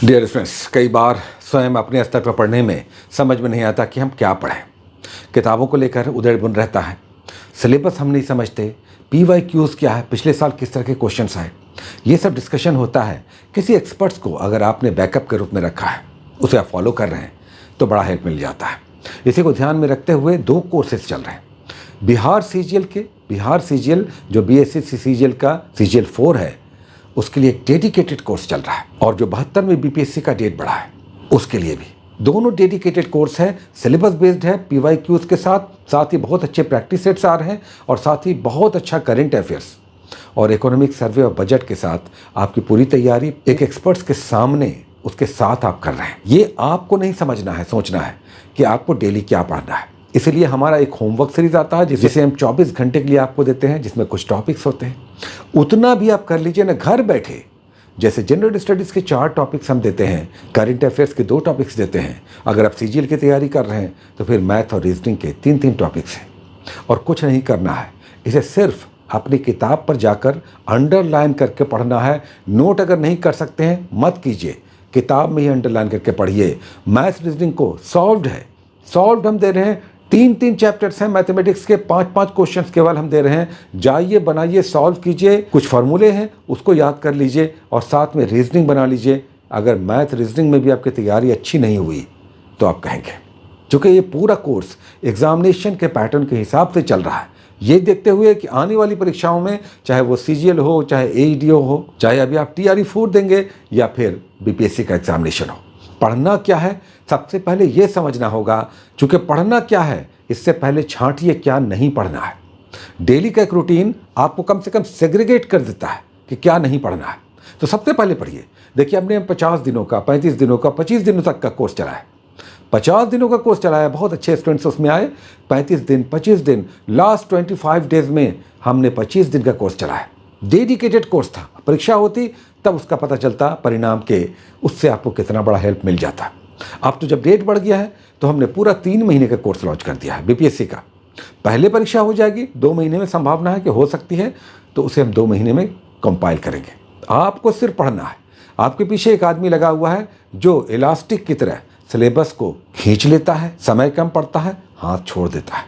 Dear friends, कई बार स्वयं अपने स्तर पर पढ़ने में समझ में नहीं आता कि हम क्या पढ़ें। किताबों को लेकर उधेड़-बुन रहता है, सिलेबस हम नहीं समझते, पीवाईक्यूज़ क्या है, पिछले साल किस तरह के क्वेश्चंस आए, ये सब डिस्कशन होता है। किसी एक्सपर्ट्स को अगर आपने बैकअप के रूप में रखा है, उसे आप फॉलो कर रहे हैं, तो बड़ा हेल्प मिल जाता है। इसी को ध्यान में रखते हुए 2 कोर्सेज चल रहे हैं। बिहार सीजीएल जो बीएससी सीजीएल का सीजीएल 4 है, उसके लिए एक डेडिकेटेड कोर्स चल रहा है, और जो 72वें बीपीएससी का डेट बढ़ा है उसके लिए भी। दोनों डेडिकेटेड कोर्स है, सिलेबस बेस्ड है, पीवाईक्यूज़ के साथ ही बहुत अच्छे प्रैक्टिस सेट्स आ रहे हैं, और साथ ही बहुत अच्छा करंट अफेयर्स और इकोनॉमिक सर्वे और बजट के साथ आपकी पूरी तैयारी एक एक्सपर्ट्स के सामने उसके साथ आप कर रहे हैं। ये आपको नहीं समझना है, सोचना है कि आपको डेली क्या पढ़ना है। इसलिए हमारा एक होमवर्क सीरीज आता है जिसे हम 24 घंटे के लिए आपको देते हैं, जिसमें कुछ टॉपिक्स होते हैं। उतना भी आप कर लीजिए ना घर बैठे। जैसे जनरल स्टडीज़ के 4 टॉपिक्स हम देते हैं, करंट अफेयर्स के 2 टॉपिक्स देते हैं। अगर आप सीजीएल की तैयारी कर रहे हैं तो फिर मैथ और रीजनिंग के 3-3 टॉपिक्स हैं। और कुछ नहीं करना है, इसे सिर्फ अपनी किताब पर जाकर अंडरलाइन करके पढ़ना है। नोट अगर नहीं कर सकते हैं मत कीजिए, किताब में ही अंडरलाइन करके पढ़िए। मैथ रीजनिंग को सॉल्व्ड हम दे रहे हैं, 3-3 चैप्टर्स हैं मैथमेटिक्स के, 5-5 क्वेश्चंस केवल हम दे रहे हैं। जाइए, बनाइए, सॉल्व कीजिए, कुछ फार्मूले हैं उसको याद कर लीजिए, और साथ में रीजनिंग बना लीजिए। अगर मैथ रीजनिंग में भी आपकी तैयारी अच्छी नहीं हुई तो आप कहेंगे, चूँकि ये पूरा कोर्स एग्जामिनेशन के पैटर्न के हिसाब से चल रहा है, ये देखते हुए कि आने वाली परीक्षाओं में चाहे वो सीजीएल हो, चाहे एईडीओ हो, चाहे अभी आप टीआरई 4 देंगे या फिर बीपीएससी का एग्जामिनेशन हो, पढ़ना क्या है सबसे पहले ये समझना होगा। चूँकि पढ़ना क्या है इससे पहले छांटिए क्या नहीं पढ़ना है। डेली का एक रूटीन आपको कम से कम सेग्रीगेट कर देता है कि क्या नहीं पढ़ना है। तो सबसे पहले पढ़िए। देखिए, हमने 50 दिनों का, 35 दिनों का, 25 दिनों तक का कोर्स चलाया। 50 दिनों का कोर्स चलाया, बहुत अच्छे स्टूडेंट्स उसमें आए। 35 दिन, 25 दिन, लास्ट 25 डेज में हमने 25 दिन का कोर्स चलाया। डेडिकेटेड कोर्स था। परीक्षा होती तब उसका पता चलता परिणाम के, उससे आपको कितना बड़ा हेल्प मिल जाता। अब तो जब डेट बढ़ गया है तो हमने पूरा 3 महीने का कोर्स लॉन्च कर दिया है बीपीएससी का। पहले परीक्षा हो जाएगी 2 महीने में, संभावना है कि हो सकती है, तो उसे हम 2 महीने में कंपाइल करेंगे। आपको सिर्फ पढ़ना है। आपके पीछे एक आदमी लगा हुआ है जो इलास्टिक की तरह सिलेबस को खींच लेता है, समय कम पड़ता है, हाथ छोड़ देता है,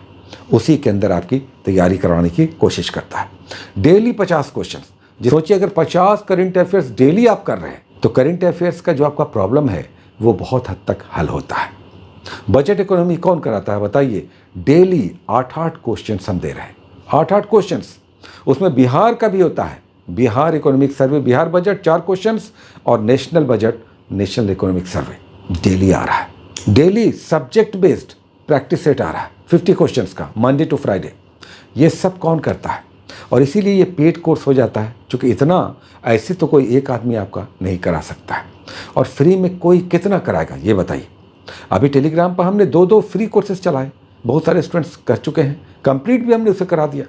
उसी के अंदर आपकी तैयारी करवाने की कोशिश करता है। Daily 50 question. सोचिए, अगर 50 करंट अफेयर्स डेली आप कर रहे हैं तो करंट अफेयर्स का जो आपका प्रॉब्लम है वो बहुत हद तक हल होता है। बजट इकोनॉमी कौन कराता है बताइए? डेली 8-8 क्वेश्चन हम दे रहे हैं, 8-8 क्वेश्चन। उसमें बिहार का भी होता है, Bihar economic survey, Bihar budget 4 question, और national budget, national economic survey daily आ रहा है। Daily subject based practice set आ रहा है 50 क्वेश्चन का, मंडे टू फ्राइडे। ये सब कौन करता है? और इसीलिए ये पेड कोर्स हो जाता है, क्योंकि इतना ऐसे तो कोई एक आदमी आपका नहीं करा सकता है। और फ्री में कोई कितना कराएगा ये बताइए? अभी टेलीग्राम पर हमने 2-2 फ्री कोर्सेज चलाए, बहुत सारे स्टूडेंट्स कर चुके हैं, कंप्लीट भी हमने उसे करा दिया।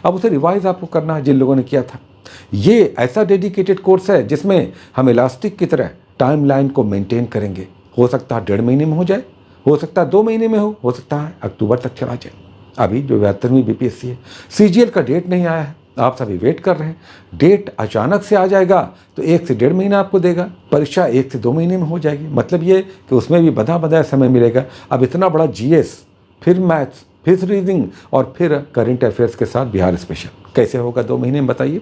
अब उसे रिवाइज आपको करना है जिन लोगों ने किया था। ये ऐसा डेडिकेटेड कोर्स है जिसमें हम इलास्टिक की तरह टाइमलाइन को मेंटेन करेंगे। हो सकता है 1.5 महीने में हो जाए, हो सकता है 2 महीने में हो सकता है अक्टूबर तक चला जाए। अभी जो 72वीं बीपीएससी है, सीजीएल का डेट नहीं आया है, आप सभी वेट कर रहे हैं। डेट अचानक से आ जाएगा तो 1 से 1.5 महीना आपको देगा, परीक्षा 1 से 2 महीने में हो जाएगी। मतलब ये कि उसमें भी बधा समय मिलेगा। अब इतना बड़ा जीएस, फिर मैथ्स, फिर रीजनिंग, और फिर करंट अफेयर्स के साथ बिहार स्पेशल, कैसे होगा 2 महीने में बताइए?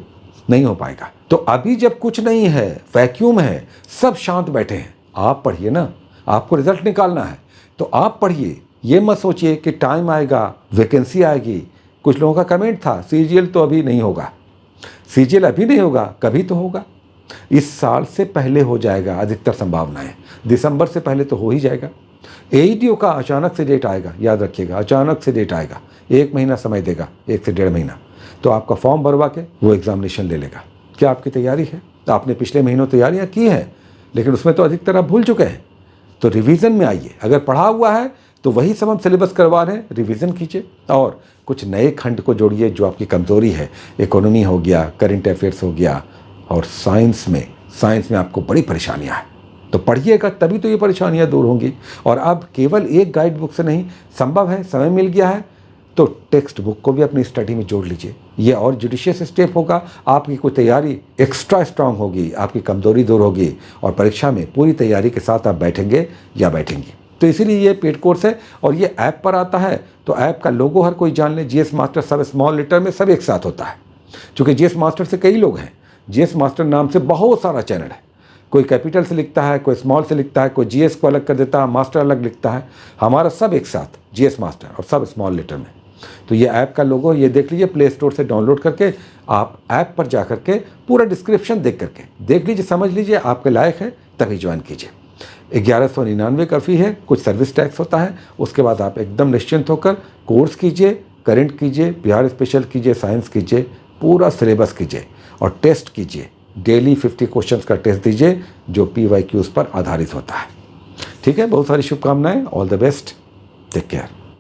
नहीं हो पाएगा। तो अभी जब कुछ नहीं है, वैक्यूम है, सब शांत बैठे हैं, आप पढ़िए ना। आपको रिजल्ट निकालना है तो आप पढ़िए। ये मत सोचिए कि टाइम आएगा, वैकेंसी आएगी। कुछ लोगों का कमेंट था, सीजीएल तो अभी नहीं होगा। सीजीएल अभी नहीं होगा, कभी तो होगा। इस साल से पहले हो जाएगा, अधिकतर संभावनाएं। दिसंबर से पहले तो हो ही जाएगा। एईडीओ का अचानक से डेट आएगा, याद रखिएगा, अचानक से डेट आएगा। 1 महीना समय देगा, 1 से 1.5 महीना, तो आपका फॉर्म भरवा के वो एग्जामिनेशन ले लेगा। क्या आपकी तैयारी है? तो आपने पिछले महीनों तैयारियाँ की हैं, लेकिन उसमें तो अधिकतर आप भूल चुके हैं। तो रिवीजन में आइए। अगर पढ़ा हुआ है तो वही सब हम सिलेबस करवा रहे हैं, रिवीजन कीजिए, और कुछ नए खंड को जोड़िए जो आपकी कमज़ोरी है। इकोनॉमी हो गया, करंट अफेयर्स हो गया, और साइंस में आपको बड़ी परेशानियां हैं, तो पढ़िएगा, तभी तो ये परेशानियां दूर होंगी। और अब केवल एक गाइड बुक से नहीं, संभव है, समय मिल गया है तो टेक्स्ट बुक को भी अपनी स्टडी में जोड़ लीजिए। ये और जुडिशियस स्टेप होगा, आपकी कोई तैयारी एक्स्ट्रा स्ट्रांग होगी, आपकी कमज़ोरी दूर होगी और परीक्षा में पूरी तैयारी के साथ आप बैठेंगे या बैठेंगी। तो इसीलिए ये पेड कोर्स है और ये ऐप पर आता है, तो ऐप का लोगो हर कोई जान ले, जीएस मास्टर सब स्मॉल लेटर में सब एक साथ होता है। क्योंकि जीएस मास्टर से कई लोग हैं, जीएस मास्टर नाम से बहुत सारा चैनल है, कोई कैपिटल से लिखता है, कोई स्मॉल से लिखता है, कोई जीएस को अलग कर देता है, मास्टर अलग लिखता है, हमारा सब एक साथ जीएस मास्टर और सब स्मॉल लेटर में। तो ये ऐप का लोगो ये देख लीजिए, प्ले स्टोर से डाउनलोड करके आप ऐप पर जा करके पूरा डिस्क्रिप्शन देख करके देख लीजिए, समझ लीजिए आपके लायक है, तभी ज्वाइन कीजिए। 1199 का फ़ी है, कुछ सर्विस टैक्स होता है, उसके बाद आप एकदम निश्चिंत होकर कोर्स कीजिए, करंट कीजिए, बिहार स्पेशल कीजिए, साइंस कीजिए, पूरा सिलेबस कीजिए और टेस्ट कीजिए। डेली 50 क्वेश्चंस का टेस्ट दीजिए जो PYQs पर आधारित होता है। ठीक है, बहुत सारी शुभकामनाएं, all the best, take care.